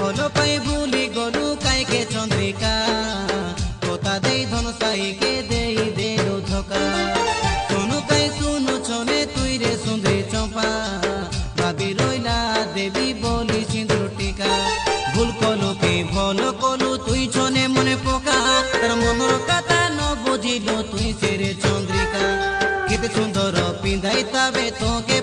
ଭଲ ପାଇ ଭୁଲି ଗଲୁ କାଇକେ ଚନ୍ଦ୍ରିକା କଥା ଦେଇ ଧନ ସାଇକେ ଦେଇ ଦେଲୁ ଧକା ଶୁଣୁ କାଇ ଶୁଣୁ ଛନେ ତୁଇ ରେ ସୁନ୍ଦରୀ ଚମ୍ପା ଭାବି ରହିଲା ଦେବୀ ବୋଲି ସିନ୍ଦୁର ଟିକା ভুল কলু কে ভালো কলু তুই ছনে মনে পোকা তার মনর কথা ন বুঝিল তুই সেরে চন্দ্রিকা কেতে সুন্দর পিঁধাই তবে তোকে